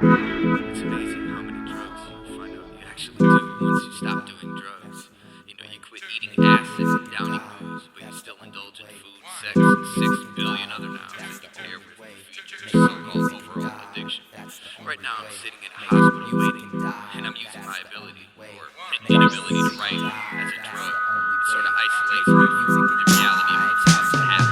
It's amazing how many drugs you find out you actually do once you stop doing drugs. You know, you quit eating acids and downing booze, but you still indulge in food, sex, and 6 billion other nouns that compare with the features so-called overall addiction. Right now I'm sitting in a hospital waiting, and I'm using my ability, or inability to write as a drug. It sort of isolates me from the reality of what's about to happen.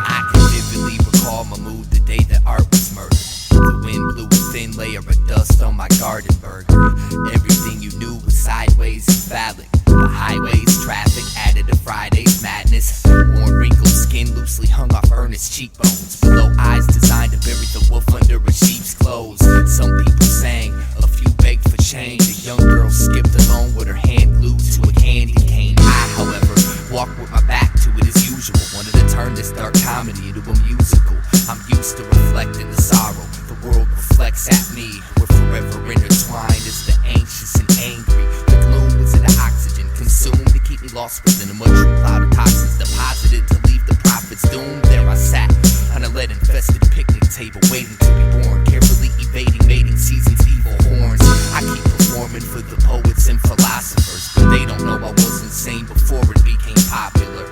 I can vividly recall my mood the day that art was murdered. The wind blew a thin layer of dust on my garden burger. Everything you knew was sideways and phallic. The highways, traffic added to Friday's madness. Worn, wrinkled skin loosely hung off earnest cheekbones. Below eyes designed to bury the wolf under a sheep's clothes. Some people sang, a few begged for change. A young girl skipped along with her hand glued to a candy cane. I, however, walked with my back to it as usual. Wanted to turn this dark comedy into a musical. I'm used to reflecting the sorrow. The world reflects at me. We're forever intertwined as the anxious and angry. The gloom was in the oxygen consumed to keep me lost within a mushroom cloud of toxins deposited to leave the prophets doomed. There I sat on a lead-infested picnic table waiting to be born, carefully evading mating season's evil horns. I keep performing for the poets and philosophers, but they don't know I was insane before it became popular.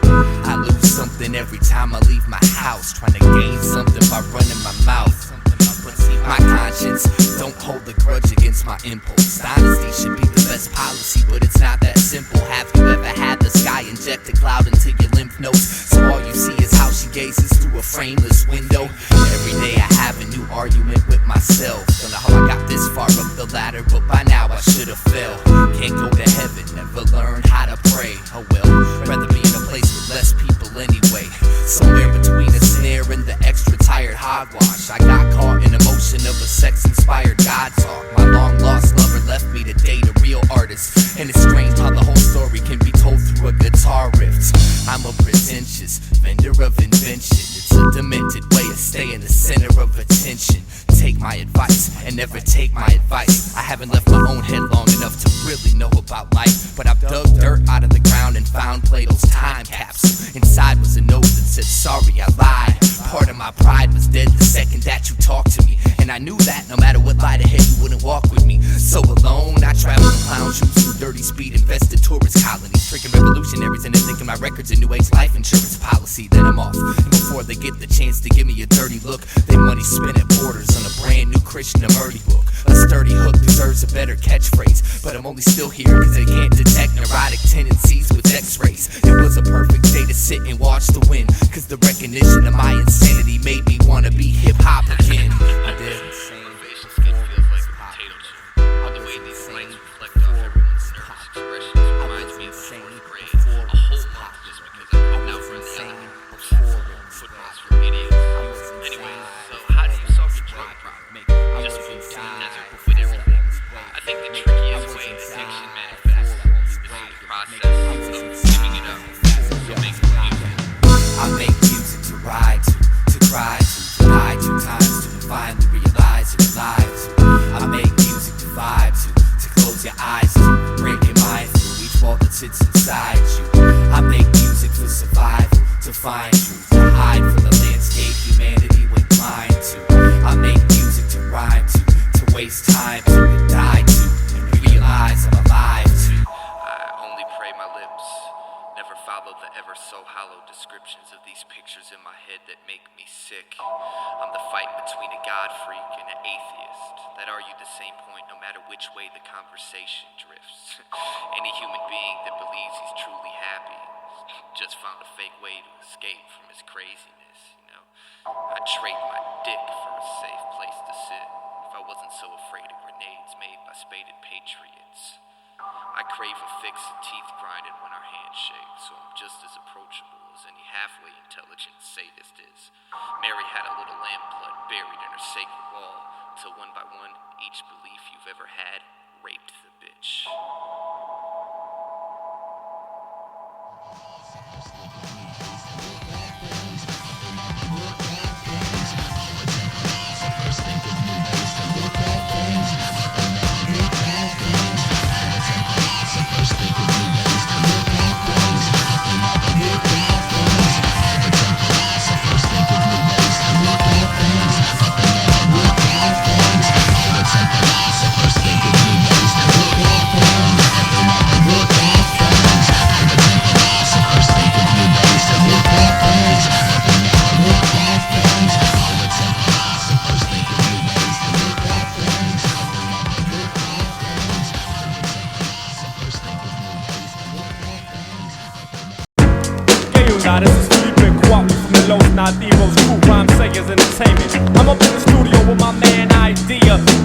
I lose something every time I leave my house, trying to gain something by running my mouth. My conscience don't hold a grudge against my impulse. Honesty should be the best policy, but it's not that simple. Have you ever had the sky inject a cloud into your lymph nodes, so all you see is how she gazes through a frameless window? Every day I have a new argument with myself. Don't know how I got this far up the ladder, but by now I should have fell. Can't go to heaven, never learn how to pray. Oh well, rather be in a place with less people anyway. Somewhere between a snare and the extra tired hogwash, I got caught in emotion of a sex-inspired God talk. My long-lost lover left me to date a real artist, and it's strange how the whole story can be told through a guitar riff. I'm a pretentious vendor of invention. It's a demented way of staying the center of attention. Take my advice and never take my advice. I haven't left my own head long enough to really know about life, but I've dug dirt out of the ground and found Plato's time capsule. Inside was a note that said, sorry, I lied. Part of my pride was dead the second that you talked to me, and I knew that no matter what lied ahead, you wouldn't walk with me. So alone, I traveled in clown shoes through dirty speed-infested tourist colonies, tricking revolutionaries into thinking my record's a new age life insurance policy. Then I'm off, and before they get the chance to give me a dirty look, they money spent at Borders on a brand new Krishnamurti book. A sturdy hook deserves a better catchphrase, but I'm only still here because they can't detect neurotic tendencies with x-rays. It was a perfect day to sit and watch the wind, cause the recognition of my insanity made me wanna be hip-hop again. I did. Motivation skin feels like a potato chip. All the way these lights reflect off everyone's nervous expressions reminds me of the 4th grade. A whole month just because I couldn't outrun the element. Football's for idiots. Anyways, so how do you solve your drug problem? Just move to the desert with everything. I think the trickiest way addiction manifests is through the process of giving it up. So make music. I make music to ride to cry to die 2 times to finally realize you're alive to. I make music to vibe to close your eyes to, break your mind through each wall that sits inside you. I make music for survival, to find truth, to hide from the landscape humanity went blind to. I make music to rhyme to waste time to die to, and realize I'm alive to. I only pray my lips never follow the ever so hollow descriptions of these pictures in my head that make me sick. I'm the fight between a god freak and an atheist that argue the same point no matter which way the conversation drifts. Any human being that believes he's truly happy just found a fake way to escape from his craziness, you know. I'd trade my dick for a safe place to sit if I wasn't so afraid of grenades made by spaded patriots. I crave a fix and teeth grinding when our hands shake, so I'm just as approachable as any halfway intelligent sadist is. Mary had a little lamb blood buried in her sacred wall, till one by one, each belief you've ever had raped the bitch. Time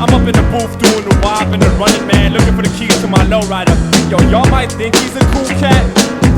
I'm up in the booth doing the wop and the running man, looking for the keys to my lowrider. Yo, y'all might think he's a cool cat,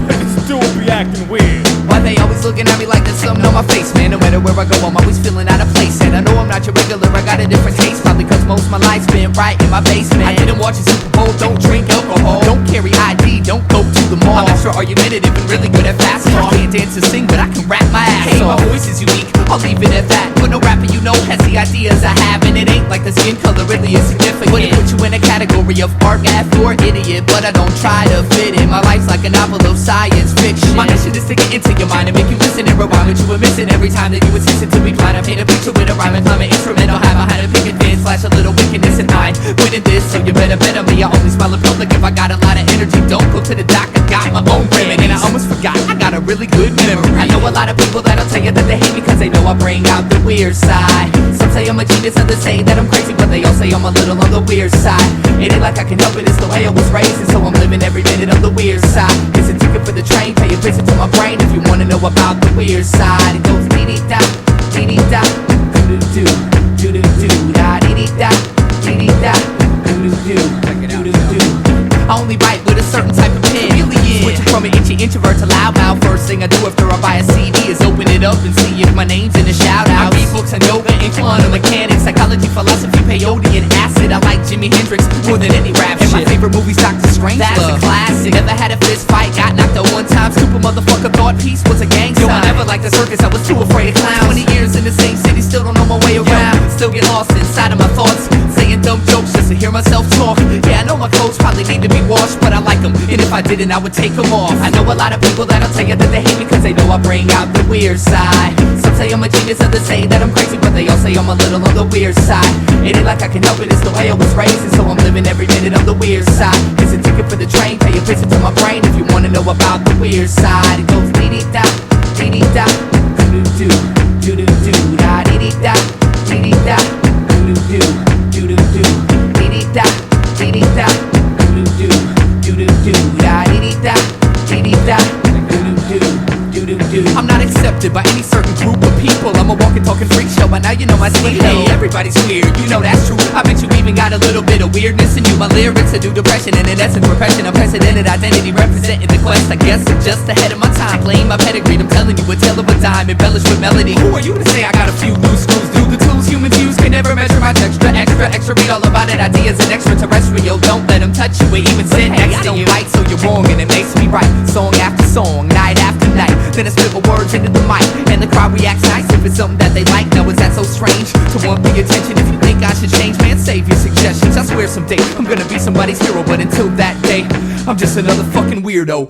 but this dude be acting weird. Why they always looking at me like there's something on my face, man? No matter where I go, I'm always feeling out of place. And I know I'm not your regular, I got a different taste. Probably cause most of my life's been right in my basement. I didn't watch a Super Bowl, don't drink alcohol, don't carry ID, don't go to the mall. I'm extra argumentative and really good at fast talk. I can't dance or sing, but I can rap my ass off. Hey, my voice is unique, I'll leave it at that. But no rapper you know has the ideas I have, and it ain't like the skin color really is significant. Wouldn't put you in a category of art gaff or idiot, but I don't try to fit in. My life's like a novel of science fiction. My mission is to get into your mind and make you listen and rewind what you were missing every time that you insist to be blind. I paint a picture with a rhyme and climb an instrument. I'll have behind a picket fence, flash a little wickedness in mind. Winning this, so you better bet on me. I only smile in public if I got a lot of energy. Don't go to the doc, I got my own remedy. And I almost forgot, I got a really good memory. I know a lot of people that'll tell you that they hate me cause they know I bring out the weird side. Some say I'm a genius, others say that I'm crazy, but they all say I'm a little on the weird side. It ain't like I can help it, it's the way I was raised, and so I'm living every minute on the weird side. It's a ticket for the train, pay a visit to my brain if you wanna know about the weird side. It goes dee-dee-da, dee-dee-da, doo-doo-doo, doo-doo-doo, da dee-dee-da, dee-dee-da, doo-doo-doo, doo-doo-doo. I only write with a certain type of pen. Switching from an itchy introvert to loudmouth. First thing I do after I buy a CD is open it up and see if my name's in a shout out. I read books on yoga and quantum mechanics, psychology, philosophy, peyote, and acid. I like Jimi Hendrix more than any rap shit. And my favorite movie's Dr. Strangelove. That's a classic. Never had a fist fight, got knocked out one time. Stupid motherfucker thought peace was a gang sign. Yo, I never liked the circus, I was too afraid of clowns. 20 years in the same city, still don't know my way around. Still get lost inside of my thoughts, saying dumb jokes just to hear myself talk. Yeah, I know my clothes probably need to be washed, but I like them, and if I didn't, I would take them off. I know a lot of people that'll tell you that they hate me cause they know I bring out the weird side. Some say I'm a genius, others say that I'm crazy, but they all say I'm a little on the weird side. It ain't like I can help it, it's the way I was raised, and so I'm living every minute on the weird side. It's a ticket for the train, pay a visit to my brain if you wanna know about the weird side. It goes dee-dee-da, dee-dee-da, doo-doo-doo, doo-doo-doo, da dee-dee-da, dee-dee-da, doo-doo-doo, doo-doo-doo, dee-dee-da, dee-dee-da, doo-doo-doo, doo-doo-doo, da dee-dee-da, dee-dee-da, doo-doo-doo, doo-doo-doo. I'm not accepted by any certain group of people. I'm a walking, talking freak show, but now you know my speed. Hey, everybody's weird, you know that's true. I bet you even got a little bit of weirdness in you. My lyrics are due depression, and in essence repression. Unprecedented identity representing the quest. I guess I'm just ahead of my time, playing my pedigree. I'm telling you a tale of a dime, embellished with melody. Who are you to say I got a few loose screws? Do the tools humans use can never measure my texture. Extra, read all about it. Ideas and extraterrestrial. Don't let them touch you or even sit next to you. Right, so you're wrong, and it makes me right. Song after song, night after night. Then I spit my words into the mic, and the crowd reacts nice if it's something that they like. Now is that so strange to want the attention? If you think I should change, man, save your suggestions. I swear someday I'm gonna be somebody's hero, but until that day, I'm just another fucking weirdo.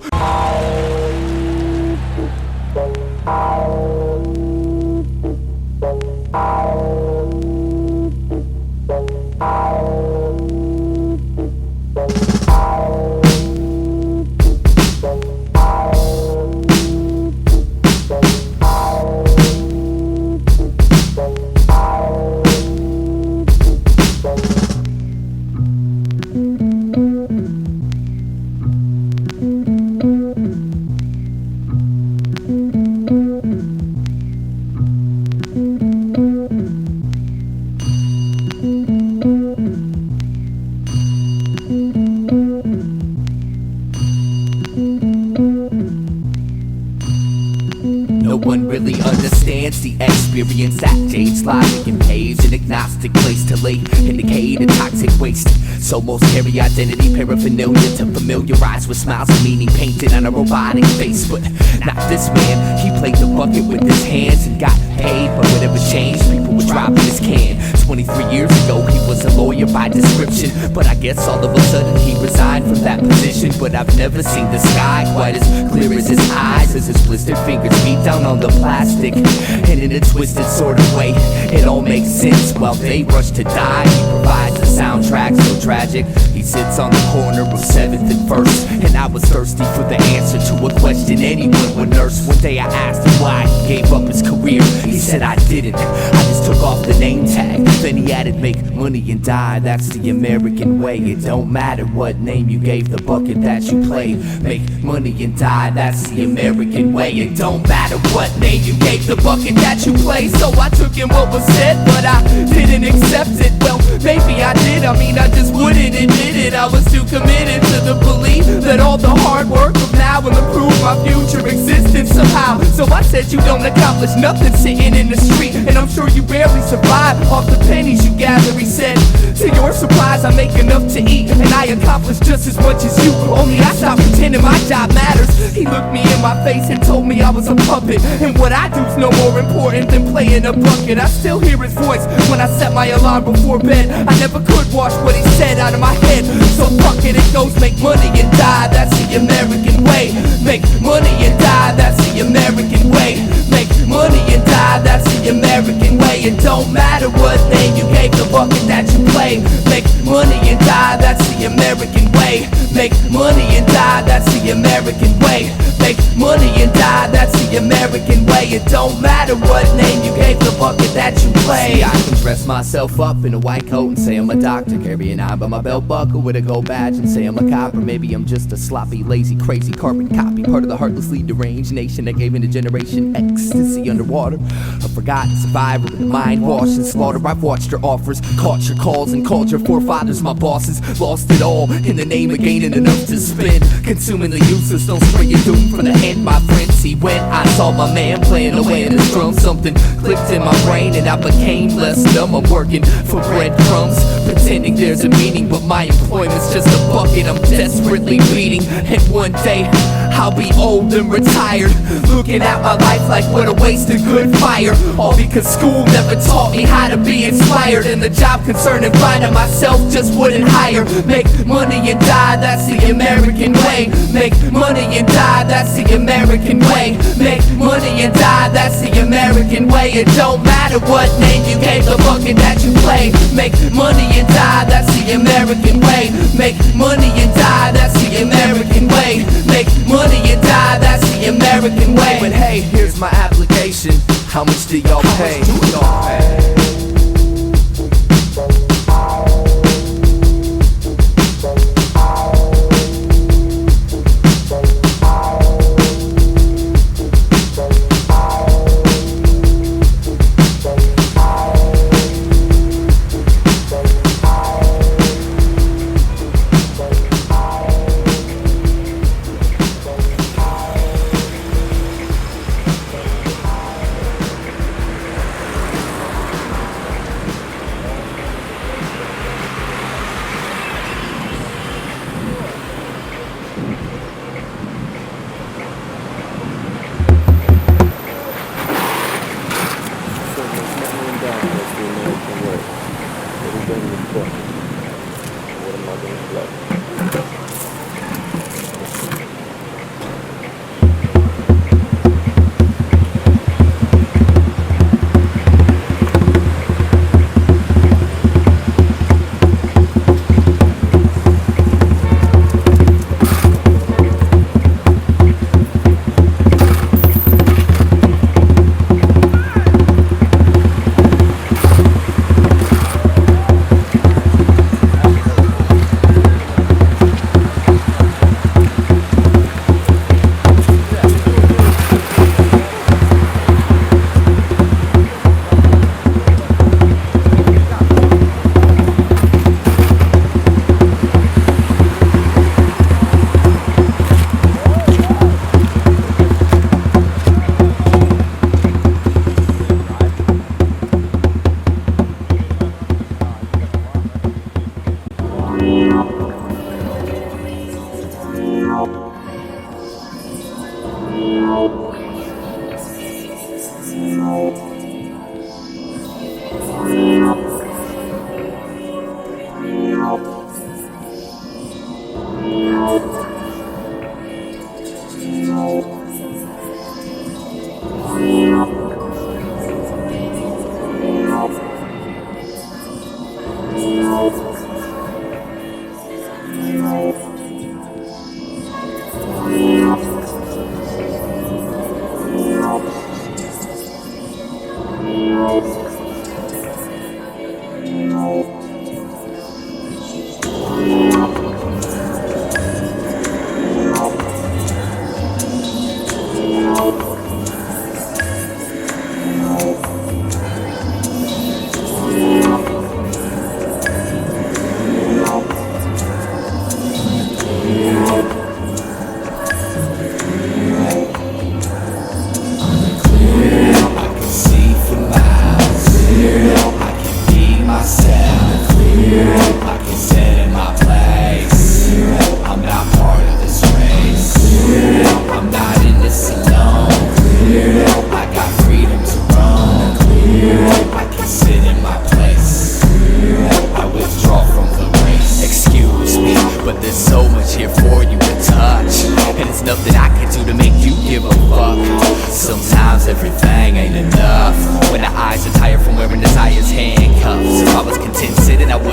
Understands the experience that dates logic and paves an agnostic place to lay indicate a toxic waste. So most carry identity paraphernalia to familiarize with smiles and meaning painted on a robotic face. But not this man, he played the bucket with his hands and got paid. But whatever changed, people were dropping his can. 23 years ago, he was a lawyer by description, but I guess all of a sudden he resigned from that position. But I've never seen the sky quite as clear as his eyes, as his blistered fingers beat down on the plastic. And in a twisted sort of way, it all makes sense. While they rush to die, he provides the soundtrack so tragic. He sits on the corner of 7th and 1st, and I was thirsty for the answer to a question anyone would nurse. One day I asked him why he gave up his career. He said I didn't, I just took off the name tag. Then he added, make money and die, that's the American way. It don't matter what name you gave the bucket that you played. Make money and die, that's the American way. It don't matter what name you gave the bucket that you played. So I took in what was said, but I didn't accept it. Well, maybe I I mean, I just wouldn't admit it. I was too committed to the belief that all the hard work of now will improve my future existence somehow. So I said you don't accomplish nothing sitting in the street, and I'm sure you barely survive off the pennies you gather. He said, to your surprise, I make enough to eat, and I accomplish just as much as you, only I stopped pretending my job matters. He looked me in my face and told me I was a puppet, and what I do's no more important than playing a bucket. I still hear his voice when I set my alarm before bed. I never could wash what he said out of my head, so fuck it, it goes make money and die, that's the American way. Make money and die, that's the American way. Make money and die, that's the American way. It don't matter what name you gave the bucket that you play. Make money and die, that's the American way. Make money and die, that's the American way. Make money and die, that's the American way. It don't matter what name you gave the bucket that you play. See, I can dress myself up in a white coat and say I'm a doctor, carry an eye by my belt buckle with a gold badge and say I'm a cop. Or maybe I'm just a sloppy, lazy, crazy carbon copy, part of the heartlessly deranged nation that gave into generation ecstasy underwater. A forgotten survivor with a mind washed and slaughter. I've watched your offers, caught your calls, and called your forefathers my bosses. Lost it all in the name of gaining enough to spend, consuming the useless. Don't spray your doom from the end, my friend. See, when I saw my man playing away in his drum, something clicked in my brain and I became less dumb. I'm working for breadcrumbs, pretending there's a meaning, but my employment's just a bucket I'm desperately beating. And one day I'll be old and retired, looking at my life like what a waste of good fire. All because school never taught me how to be inspired, and the job concern and finding myself just wouldn't hire. Make money and die, that's the American way. Make money and die, that's the American way. Make money and die, that's the American way. It don't matter what name you gave the bucket that you play. Make money and die, that's the American way. Make money and die, that's the American way. Make money and die, that's the American way. But hey, here's my application. How much do y'all pay?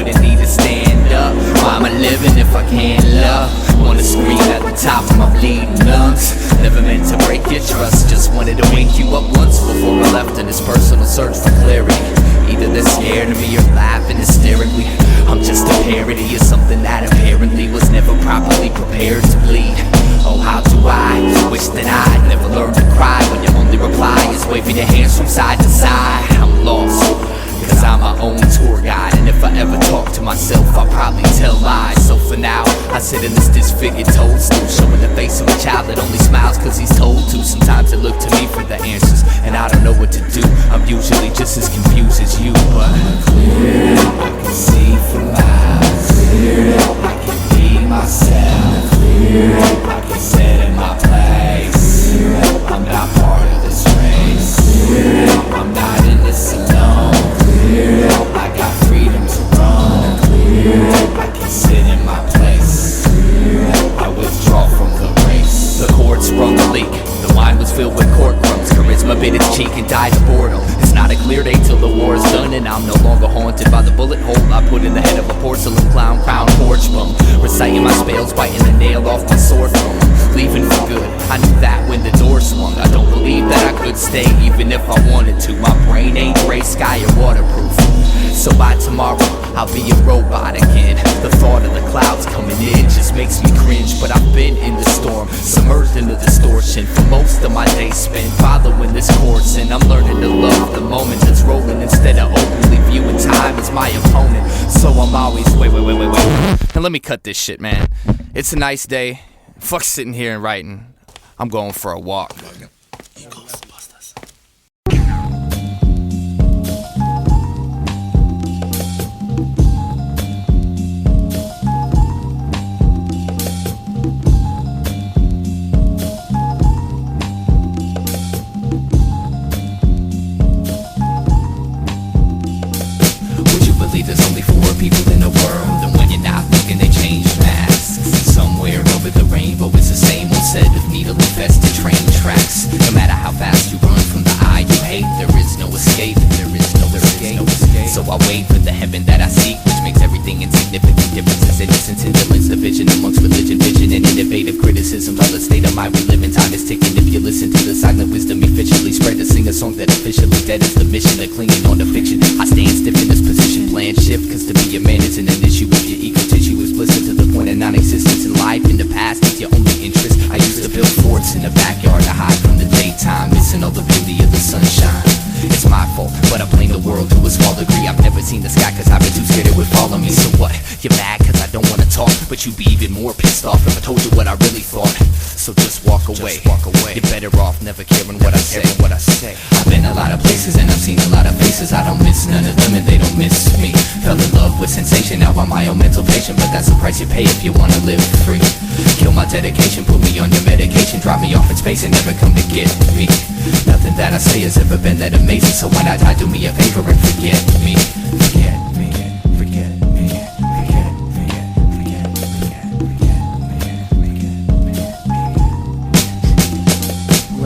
wouldn't need to stand up. Why am I living if I can't love? Wanna scream at the top of my bleeding lungs. Never meant to break your trust, just wanted to wake you up once before I left in this personal search for clarity. Either they're scared of me or laughing hysterically. I'm just a parody of something that apparently was never properly prepared to bleed. Oh, how do I wish that I'd never learned to cry when your only reply is waving your hands from side to side. I'm lost, cause I'm my own tour guide, and if I ever talk to myself, I'll probably tell lies. So for now, I sit in this disfigured toadstool, showing the face of a child that only smiles cause he's told to. Sometimes they look to me for the answers, and I don't know what to do. I'm usually just as confused as you, but clear, I can see for miles. Clear, I can be myself. Clear, I can sit in my place. Clear, I'm not part of this race. Clear, I'm not in this alone. Clear, I got freedom to run. Clear, I can sit in my place. Clear, I withdraw from the race. The cord sprung a leak. The wine was filled with cork crumbs. Charisma bit its cheek and died of boredom. It's not a clear day till the war is done, and I'm no longer haunted by the bullet hole I put in the head of a porcelain clown crown porch bum. Reciting my spells, biting the nail off my sword thumb. Leaving for good, I knew that when the door swung. I don't believe that I could stay even if I wanted to. My brain ain't gray sky or waterproof. So by tomorrow, I'll be a robot again. The thought of the clouds coming in just makes me cringe. But I've been in the storm, submerged in the distortion. For most of my days spent following this course, and I'm learning to love the moment that's rolling instead of openly viewing time as my opponent. So I'm always, wait. Now let me cut this shit, man. It's a nice day. Fuck sitting here and writing. I'm going for a walk. Would you believe there's only 4 people in the world, and when you're not looking they change masks? Somewhere over the rainbow it's the same old set of needle-infested train tracks. No matter how fast you run from the eye you hate, there is no escape. There is no escape. So I wait for the heaven that I seek, which makes everything insignificant. Differences, innocence, indolence, division amongst religion, vision, and innovative criticism. All the state of mind we live in, time is ticking. If you listen to the silent wisdom efficiently spread, to sing a song that officially dead is the mission of clinging on to fiction. I stand stiff in this position, plan shift, cause to be a man isn't an issue if your ego tissue is blistered to the point of non-existence. In life, in the past, is your only interest. I used to build forts in the backyard to hide from the daytime, missing all the beauty of the sunshine. It's my fault, but I blame the world to a small degree. I've never seen the sky cause I've been too scared it would follow me. So what? You're mad cause I don't wanna talk, but you'd be even more pissed off if I told you what I really thought. So just walk away. You're better off never caring what I say. I've been a lot of places and I've seen a lot of faces. I don't miss none of them and they don't miss me. Fell in love with sensation, now I'm my own mental patient, but that's the price you pay if you wanna live free. Kill my dedication, put me on your medication, drop me off in space and never come to get me. Nothing that I say has ever been that amazing, so when I die do me a favor and forget me. Forget me.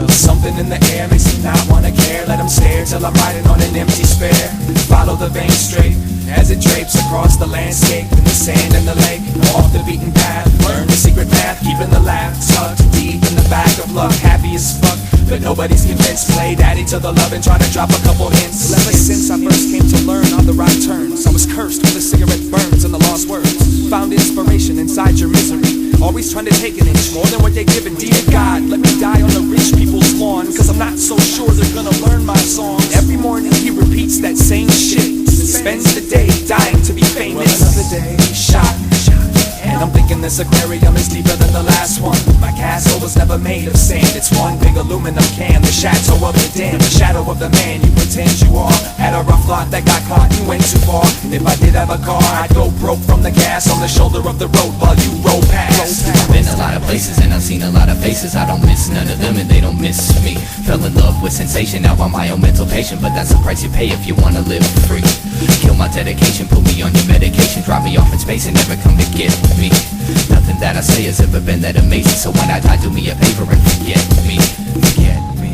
Something in the air makes me not wanna care. Let them stare till I'm riding on an empty spare. Follow the vein straight as it drapes across the landscape, in the sand and the lake, off the beaten path. Learn the secret math, keeping the laugh tucked deep in the back of luck. Happy as fuck, but nobody's convinced. Play daddy to the love and try to drop a couple hints. Ever since I first came to learn on the right turns, I was cursed with the cigarette burns and the lost words. Found inspiration inside your misery, always trying to take an inch more than what they're giving. Dear God, let me die on the rich people's lawn, cause I'm not so sure they're gonna learn my songs. Every morning he repeats that same shit, spends the day dying to be famous. Well, another day, shot. And I'm thinking this aquarium is deeper than the last one. My castle was never made of sand, it's one big aluminum can. The chateau of the dam, the shadow of the man you pretend you are. Had a rough lot that got caught and went too far. And if I did have a car, I'd go broke from the gas on the shoulder of the road while you roll past. I've been a lot of places and I've seen a lot of faces. I don't miss none of them and they don't miss me. Fell in love with sensation, now I'm my own mental patient, but that's the price you pay if you wanna live free. Kill my dedication, put me on your medication, drop me off in space and never come to get me. Nothing that I say has ever been that amazing, so when I die do me a favor and forget me. Forget me.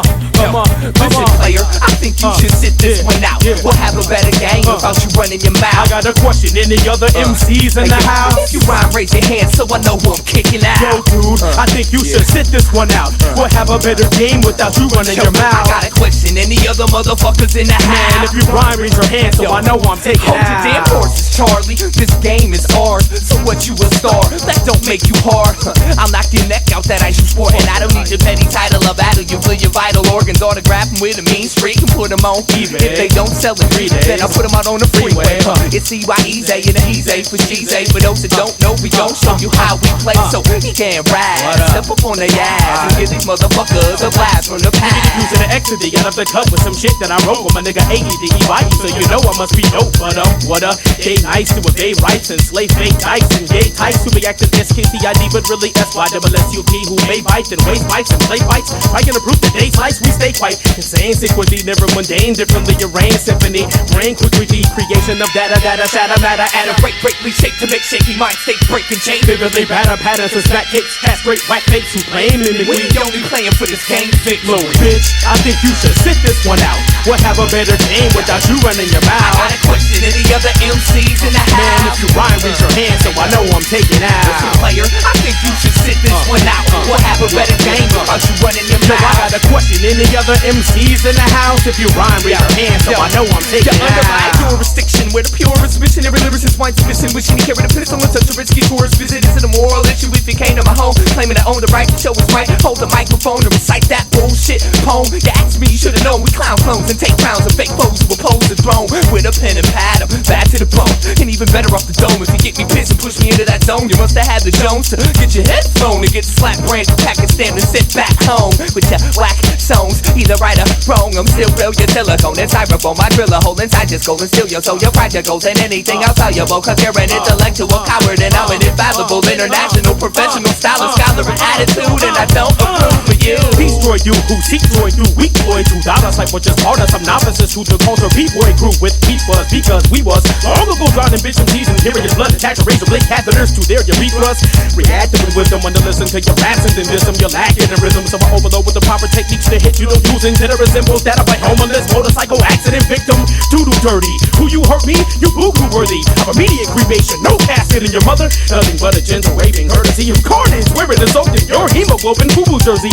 Listen, player, I think you should sit this one out. We'll have a better game without you running your mouth. I got a question, any other MCs in the house? If you rhyme, raise your hand so I know who I'm kicking out. Yo, dude, I think you should sit this one out. We'll have a better game without you running your mouth. I got a question, any other motherfuckers in the house? Man, if you rhyme, raise your hand so I know I'm taking Hold out. your damn horses, Charlie. This game is ours. So what, you a star? That don't make you hard. I'll knock your neck out that ice you sport. And I don't need your petty title of battle. You feel your vital organs, autograph them with a mean streak and put them on eBay. If they don't sell it, then I'll put them out on the freeway. It's Eyedeamusic and the Easy for G's. For those that don't know, we gon' show you how we play. So he can't ride. Step up on their ass and give these motherfuckers a blast from the past. Using the X to the end of the cut with some shit that I wrote with my nigga Eyedea, so you know I must be dope. But what up? Gay nice to a gay rights and slave fake dice and gay types who react to SKCID but really SYSSUP who may bite and waste bites and play fights. Trying to prove the day slice, we stay quite insane. Sick with the never mundane, differently arranged symphony. Brain quick with the creation of data, shatter matter. At a break, shape to make shaky mind state breaking chain. Vividly batter patterns and smack kicks, castrate whack fakes who claim mimic. We only playing for this game, thick Low bitch, I think you should sit this one out. We'll have a better game without you running your mouth. I got a question, any other MCs in the house? Man, if you rhyme, raise your hand so I know I'm taking out. Listen, player, I think you should sit this one out. We'll have a better game without you running your So I mouth. got a question, any other MCs in the house? If you rhyme, raise your hand so I know I'm taking You're under my out. jurisdiction, where the purest missionary lyricist winds submission, wishing to carry the pinnacle on such a rich key tourist visit. Is it a moral issue if you came to my home, claiming to own the right to show us right? Hold the microphone to recite that bullshit poem. You asked me, you should've known. We clown clones and take crowns and fake foes who oppose the throne. With a pen and pad, I'm bad to the bone. And even better off the dome. If you get me pissed and push me into that zone, you must have had the Jones to get your headphone and get slapped brand Pakistan and sit back home with your whack songs. Either right or wrong, I'm still real. Your silicone and styrofoam, my driller hole inside just gold and steal your soul. Your pride, your goals, and anything else valuable. Cause you're an intellectual coward and I'm an infallible international professional stylist, scholar and attitude, and I don't approve of you. Destroy you, who seek joy through weak boy $2 like what just part of some novices who took culture B-boy grew with beat was because we was long ago drowning bitch and teasing, hearing your blood attach a razor blade catheters to their urethras. Reacting with wisdom when to listen to your raps and then diss them. You're lacking in rhythm, so I overload with the proper techniques to hit you. Don't using tenor symbols that of a homeless motorcycle accident victim. Doodle dirty, who you hurt me? You boo-hoo worthy of immediate cremation. No casket in your mother, nothing but a gentle raving courtesy of carnage. Wearing the soaked in your hemoglobin boo-boo jersey.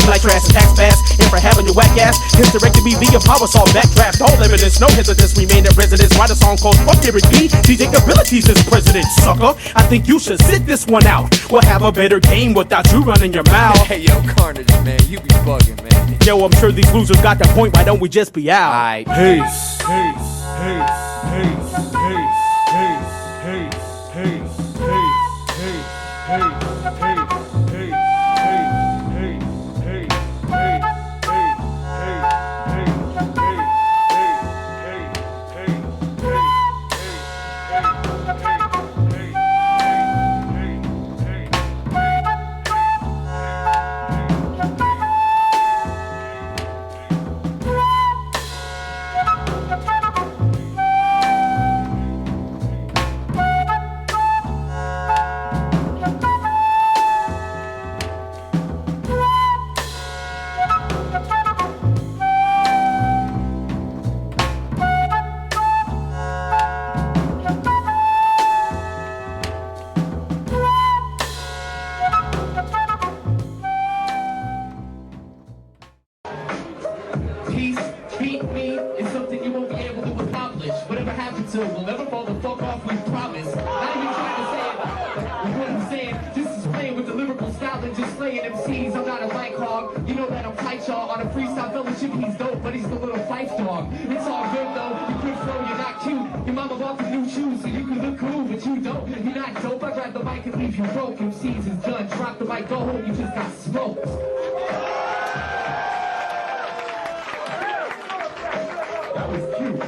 Like trash and tax pass, and for having your whack ass hysterectomy via power saw backdraft. All evidence, no hesitance, remain at residence. Write a song called Fuck Derek B. DJ Abilities is president, sucker. I think you should sit this one out. We'll have a better game without you running your mouth. Hey yo, Carnage, man, you be bugging, man. Yo, I'm sure these losers got that point. Why don't we just be out? Aight. Peace. On a freestyle fellowship, he's dope, but he's the little fight dog. It's all good though, you quit flow, you're not cute. Your mama bought the new shoes, so you can look cool, but you don't. You're not dope, I grab the mic and leave you broke. MCs is done, drop the mic, go home, you just got smoked. That was cute.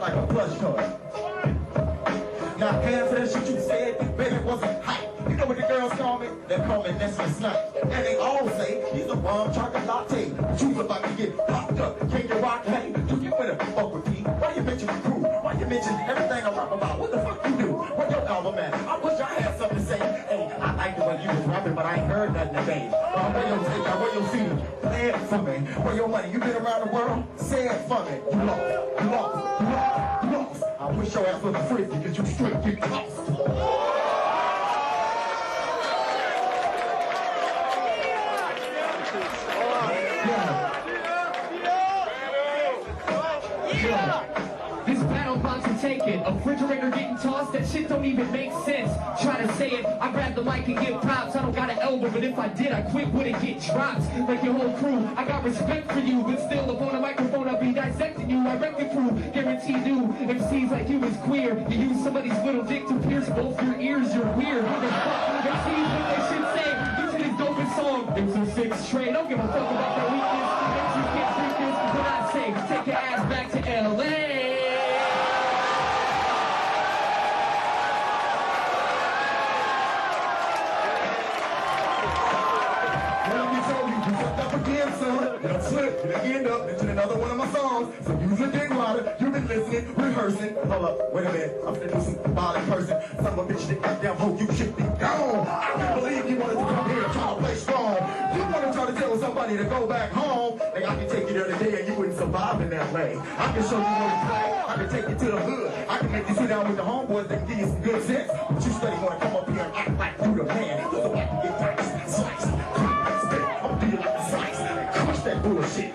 Like a plush toy. Now, paying for that shit you said, baby, wasn't hype. You know what the girls call me? They call me Nestle Snipe. And they all say, he's a rum chocolate latte. But you about to get popped up. Can you rock, hey? Do you better fuck with me? Why you mention the crew? Why you mention everything I rap about? What the fuck you do? Where your album at? I wish I had something to say. Hey, I like the way you was rapping, but I ain't heard nothing today. Where your take out? Where your feet? Play it for me. Where your money? You been around the world? Say it for me. You lost. You lost. You lost. You lost. I wish your ass was a frisbee, because you straight get lost. This battle about to take it. A refrigerator getting tossed, that shit don't even make sense. Try to say it, I grab the mic and give props. I don't got an elbow, but if I did, I quit when it get dropped. Like your whole crew, I got respect for you, but still up on a microphone, I'll be dissecting you. I wreck the crew, guarantee you. MCs like you is queer. You use somebody's little dick to pierce both your ears, you're weird. MCs what they should say, this is his dopest song. It's a 6 train, don't give a fuck about their weakness. MCs can't treat this, what I say, take your ass back to LA. Don't slip, you end up into another one of my songs. So use your dick water, you've been listening, rehearsing. Hold up, wait a minute, I'm finna do some violent person. Some of a bitch that goddamn hope you should be gone. I can't believe you wanted to come here and try to play strong. You wanna try to tell somebody to go back home. Like I can take you there today and you wouldn't survive in that way. I can show you where to play, I can take you to the hood. I can make you sit down with the homeboys that can give you some good sense. But you steady wanna come up here and act like you the man. So I can get diced, sliced, spit. I'm gonna do you like a slice. Crush that bullshit.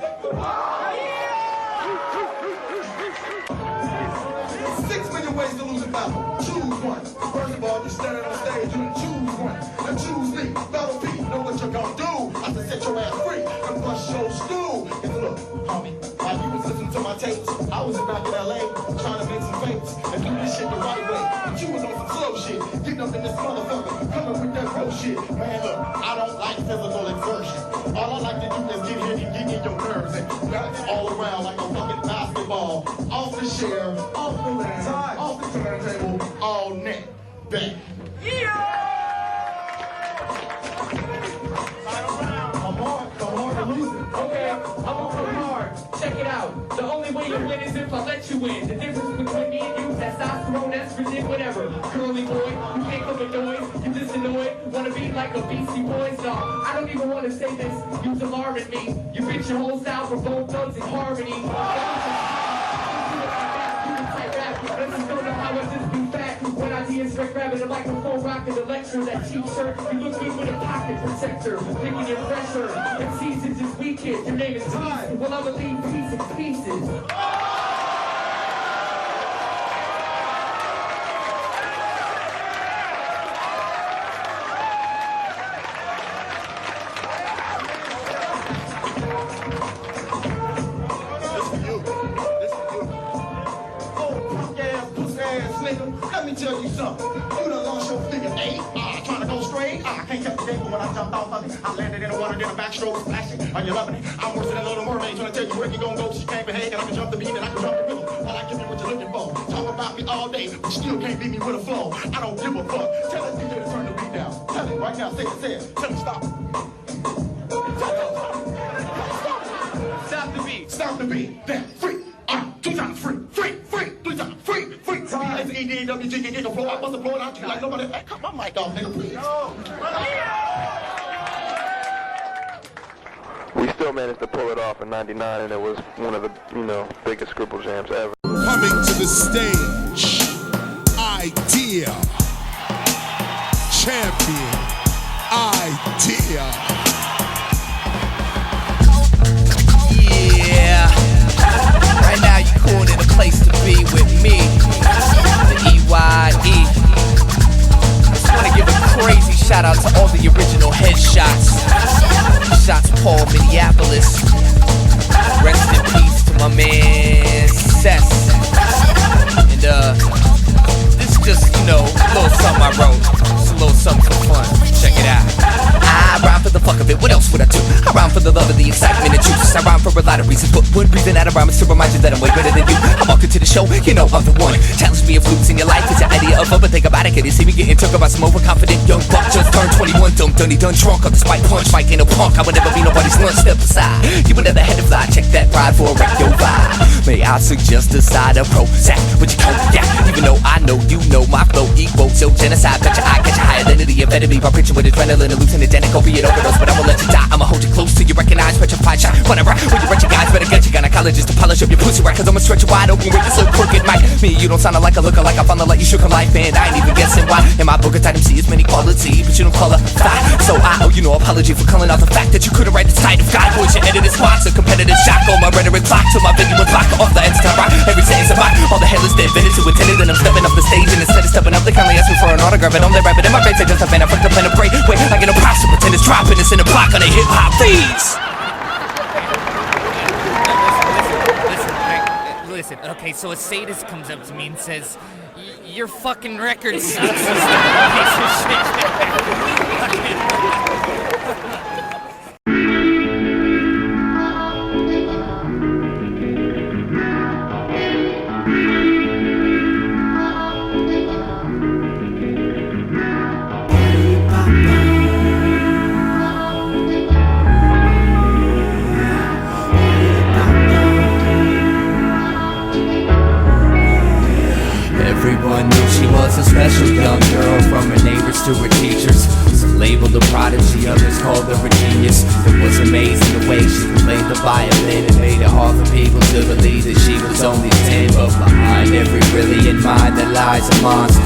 6 million ways to lose a battle. Choose one. First of all, you stand on stage, you choose one. Now choose me. Battle beat, know what you're gonna do. I can set your ass free and bust your stool. And look, homie, while you was listening to my tapes, I was back in LA trying to make some fakes and do this shit the right way. But you was on some slow shit, getting up in this motherfucker, coming with that bullshit. Man, look, I don't like physical exertion. All I like to do is get here and get in your nerves and nuts all around like a fucking basketball. Off the chair, off the land, off the turntable, all net, back. Yeah! Come on to lose it. Okay, I'm gonna come hard. loud. The only way you win is if I let you in. The difference between me and you, testosterone, estrogen, whatever. Curly boy, you can't come with noise. You just annoyed, wanna be like a Beastie Boys dog. I don't even wanna say this, you's alarming me. You bitch your whole style for both thugs in harmony. Let's just don't know how I just be fat. When ideas straight grabbing the microphone, rocking the lecture, that cheap shirt, you look good with a pocket protector, picking your pressure. MCs is just weekend, your name is Peace. Well, I'ma leave peace in pieces. Let me tell you something. You done lost your figure eight. Trying to go straight. I can't catch the game, but when I jumped off of it, I landed in the water, did a backstroke, splashing. Are you loving it? I'm worse than a little mermaid, trying to tell you where you gonna go. She can't behave, and I can jump the beat, and I can jump the rhythm. All I give you what you're looking for. Talk about me all day, but still can't beat me with a flow. I don't give a fuck. Tell that DJ to turn the beat down. Tell it right now. Say it. Tell him stop. Stop the beat. Stop the beat. Then free. 2 times free. 3 times free. It's Eyedeamusic, get the flow. I must have blown out you like nobody. Hey, cut my mic off, nigga, please. We still managed to pull it off in '99, and it was one of the, biggest Scribble jams ever. Coming to the stage, Eyedea, champion, Eyedea. Yeah. Right now you cool in a place to be with me. The EYE. Just wanna give a crazy shout out to all the original headshots. Shots Paul, Minneapolis. Rest in peace to my man Seth. And this is just, a little something I wrote. Just a little something for fun. Check it out. I rhyme for the fuck of it, what else would I do? I rhyme for the love of the excitement and juice. I rhyme for a lot of reasons, but one reason that I rhyme is to remind you that I'm way better than you. I walk into the show, I'm the one. Challenge me if losing your life is your idea of fun, but think about it, can you see me getting took by some overconfident young buck? Just turned 21, done drunk on the spike punch. Mike ain't no punk, I would never be nobody's lunch. Step aside, you would never had to fly. Check that pride for a wreck your vibe. May I suggest a side of Prozac, but you can't, even though I know you know my flow equals your genocide. Bet your eye catch a high identity, amphetamine, by preaching with adrenaline, hallucinogenic, opiate overdose, but I'ma let you die. I'ma hold you close till you recognize, petrified shot. Whenever when you wretched guys, better get your gynecologist to polish up your pussy right, cause I'ma stretch you wide open with this little crooked mic. Me, you don't sound like a looker, like I found the light you shook her life, and I ain't even guessing why. In my book of item C is many quality, but you don't call her thigh. So I owe you no apology for calling out the fact that you couldn't write the title. God, boys, your edited spots, a competitive shock on my rhetoric clock, till my venue would block off the ends to rock. Every sentence of mine, all the headless dead vendors who attended, and I'm stepping up the stage, and instead of stepping up, they kindly ask me for an autograph, and I'm there rapping in my face, I just have been a fucked up and a break. Wait, I get a props to pretend it's dropping, it's in the block on the hip-hop feeds. Listen, okay, so a sadist comes up to me and says, your fucking record sucks. Everyone knew she was a special young girl, from her neighbors to her teachers. Some labeled a prodigy, others called her a genius. It was amazing the way she could play the violin. It made it hard for people to believe that she was only 10. But behind every brilliant mind there lies a monster.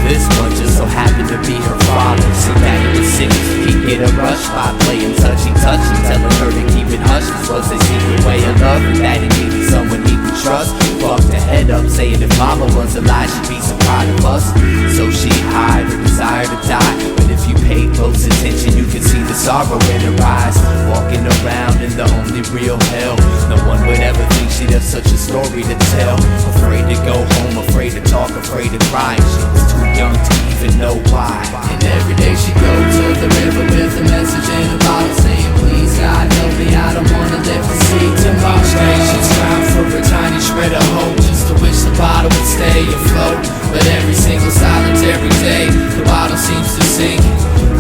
This one just so happened to be her father. See, Daddy was sick, he'd get a rush by playing touchy-touchy, telling her to keep it hush. This was a secret way of love, and Daddy needed someone he could trust. Fucked her head up, saying if Mama was alive, she'd be so proud of us. So she hid her desire to die, but if you pay close attention, you can see the sorrow in her eyes. Walking around in the only real hell, no one would ever think she'd have such a story to tell. Afraid to go home, afraid to talk, afraid to cry. She was too young to even know why. And every day she'd go to the river with a message in a bottle, saying, please God help me, I don't wanna live to see tomorrow. Each day she'd strive for a tiny shred of hope, just to wish the bottle would stay afloat. But every single solitary day, the bottle seems to sink.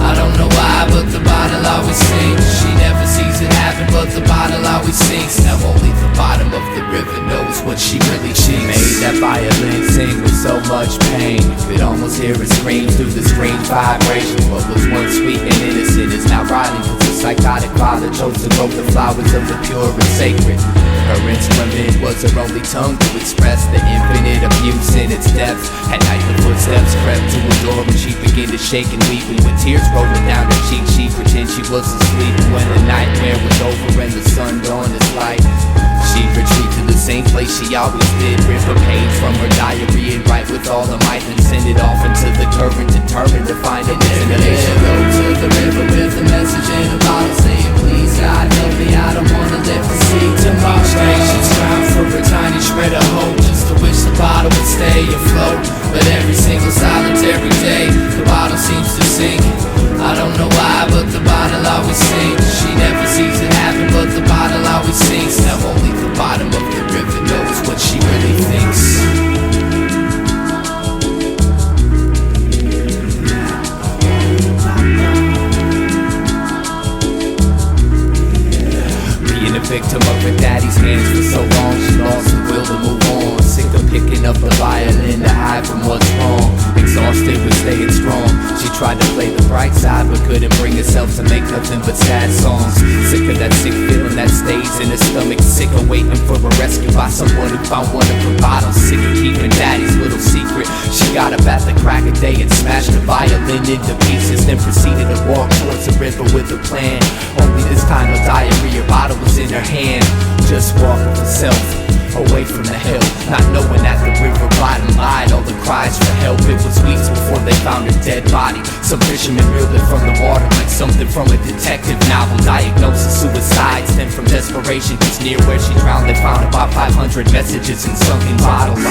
I don't know why, but the bottle always sinks. She never sees it happen, but the bottle always sinks. Now only the bottom of Made that violin sing with so much pain. You could almost hear it scream through the screen's vibrations. What was once sweet and innocent is now rotting, cause the psychotic father chose to grow the flowers of the pure and sacred. Her instrument was her only tongue to express the infinite abuse in its depths. At night the footsteps crept to a door and she began to shake and weep, and with tears rolling down her cheek she pretended she was asleep. When the nightmare was over and the sun dawned its light, she'd retreat to the same place she always did, rip a page from her diary and write with all her might, then send it off into the current, determined to find a destination. Go to the river with a message in a bottle saying, please God help me, I don't wanna live to see tomorrow. Each day she's found for a tiny shred of hope, just to wish the bottle would stay afloat. But every single solitary day, the bottle seems to sink. I don't know why, but the bottle always sinks. She never sees it happen, but the bottle always sinks. Now only the bottom of the river knows what she really thinks. Being a victim of her daddy's hands for so long, she lost the will to move on. Sick of picking up the violin to hide from what's wrong. Exhausted with staying strong, she tried to play the bright side but couldn't bring herself to make nothing but sad songs. Sick of that sick feeling that stays in her stomach. Sick of waiting for a rescue by someone who found one of her bottles. Sick of keeping daddy's little secret. She got up at the crack of day and smashed the violin into pieces, then proceeded to walk towards the river with a plan. Only this time her diarrhea bottle was in her hand. Just walking herself away from the hill, not knowing that the river bottom lied all the cries for help. It was weeks before they found her dead body. Some fishermen reeled it from the water like something from a detective novel. Diagnosis suicide stemmed from desperation, cause near where she drowned they found about 500 messages in sunken bottles.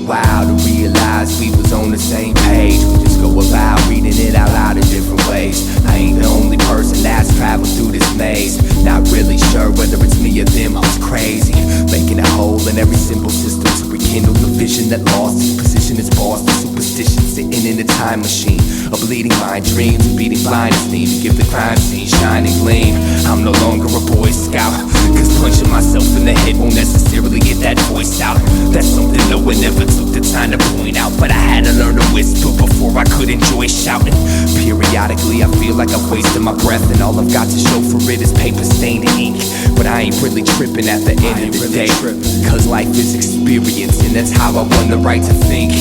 While to realize we was on the same page. We just go about reading it out loud in different ways. I ain't the only person that's traveled through this maze. Not really sure whether it's me or them, I was crazy, making a hole in every simple system to rekindle the vision that lost its position as boss. The superstition sitting in a time machine, a bleeding mind, dreams, and beating blindness need to give the crime scene shine and gleam. I'm no longer a Boy Scout, cause punching myself in the head won't necessarily get that voice out. That's something no one ever took the time to point out, but I had to learn to whisper before I could enjoy shouting. Periodically I feel like I've wasted my breath, and all I've got to show for it is paper stained ink. But I ain't really tripping at the end of the day, cause life is experience, and that's how I won the right to think.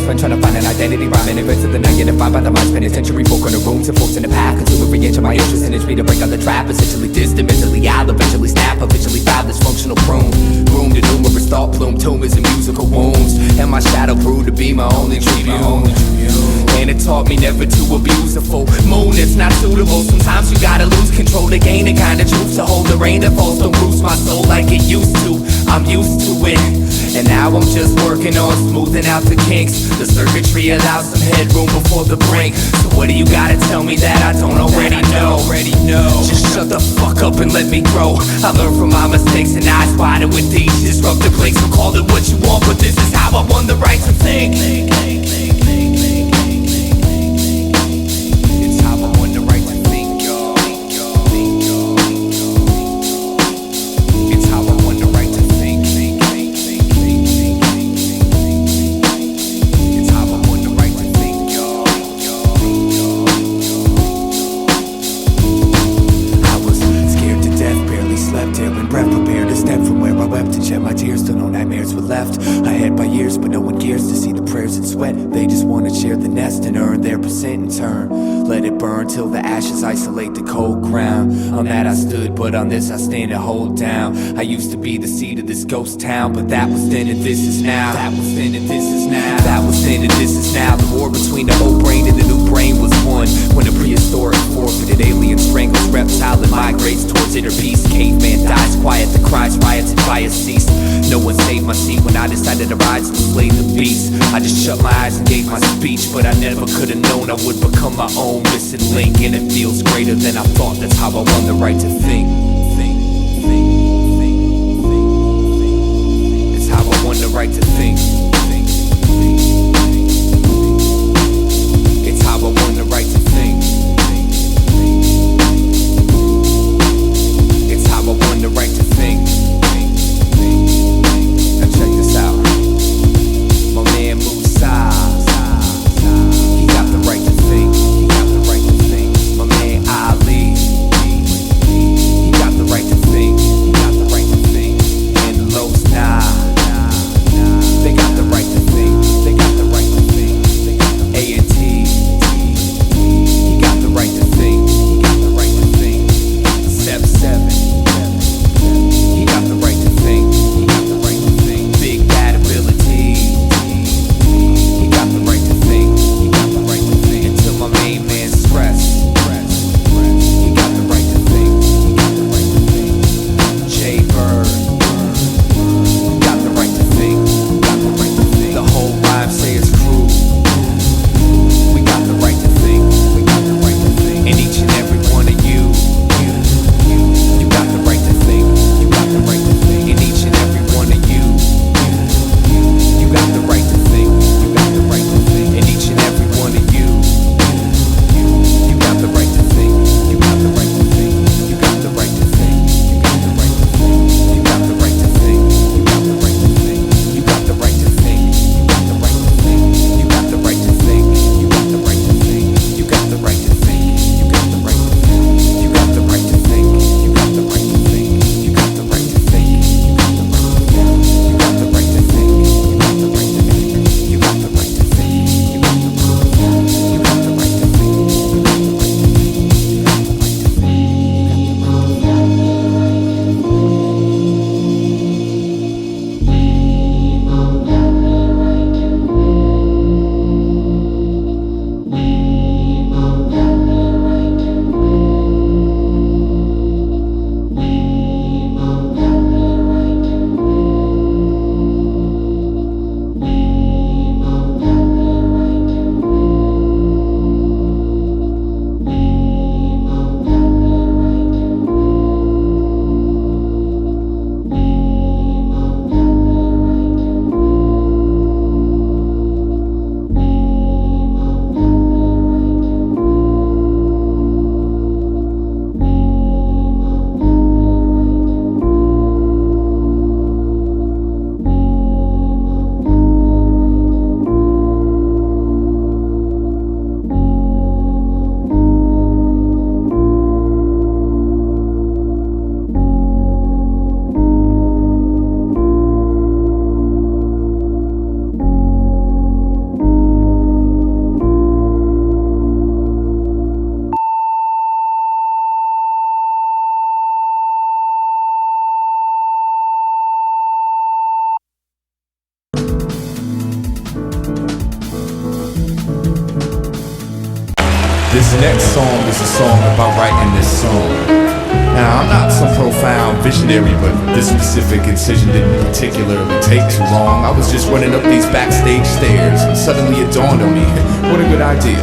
friend trying to find an identity, rhyming events of the night, getting defined by the mind, spending century folk in the rooms and folks in the pack, until every inch of my interest in it's me to break out the trap, essentially distant, mentally I'll eventually snap, eventually foul this functional prune, groomed in numerous thought plume, tumors and musical wounds, and my shadow proved to be my only tribune. And it taught me never to abuse a full moon, it's not suitable. Sometimes you gotta lose control to gain the kind of truth, to hold the rain that falls, don't bruise my soul like it used to. I'm used to it, and now I'm just working on smoothing out the kinks. The circuitry allows some headroom before the brink. So what do you gotta tell me that I don't already know? Just shut the fuck up and let me grow. I learn from my mistakes and eyes wider with these disruptive blinks. So call it what you want, but this is how I won the right to think. It's how I won the right to think, y'all. It's how I won the right to think. It's how I won the right to think, y'all. I was scared to death, barely slept, air and breath, prepared to step from where I wept and shed my tears till no nightmares were left. I had by years, but no one cares to see the prayers and sweat. They just wanna share the nest and earn their percent in turn. Let it burn till the ashes isolate the cold ground. On that I stood, but on this I stand and hold down. I used to be the seed of this ghost town, but that was then and this is now. That was then and this is now. That was then and this is now. The war between the old brain and the new brain was won when a prehistoric forfeited alien strangles reptile and migrates towards inner peace. Caveman dies quiet, the cries, riots, and fires cease. No one saved my seat when I decided to rise and slay the beast. I just shut my eyes and gave my speech, but I never could have known I would become my own missing link. And it feels greater than I thought, that's how I won the right to think. It's how I won the right to think. It's how I won the right to think. It's how I won the right to think. Now check this out. My man Musa, he got the right to think. He got the right to think. My man Ali, he got the right to think. He got the right to think. And Los Nah, This next song is a song about writing this song. Now, I'm not some profound visionary, but this specific incision didn't particularly take too long. I was just running up these backstage stairs, and suddenly it dawned on me, what a good idea.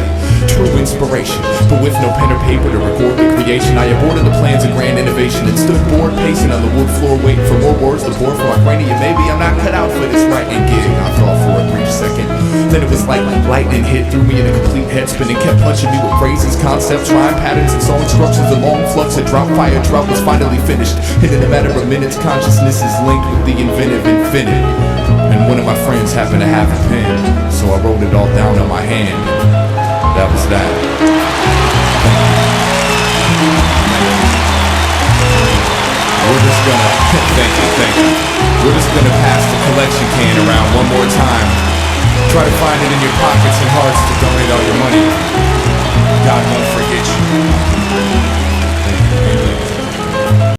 True inspiration, but with no pen or paper to record the creation, I aborted the plans of grand innovation and stood bored, pacing on the wood floor, waiting for more words to pour from my cranium. Maybe I'm not cut out for this writing gig, I thought for a brief second. Then it was like lightning hit through me in a complete head spin and kept punching me with phrases, concepts, rhyme patterns, and song instructions. A long flux of drop fire drought was finally finished, and in a matter of minutes, consciousness is linked with the inventive infinite. And one of my friends happened to have a pen, so I wrote it all down on my hand. That was that. We're just gonna, thank you. We're just gonna pass the collection can around one more time. Try to find it in your pockets and hearts to donate all your money. God won't forget you.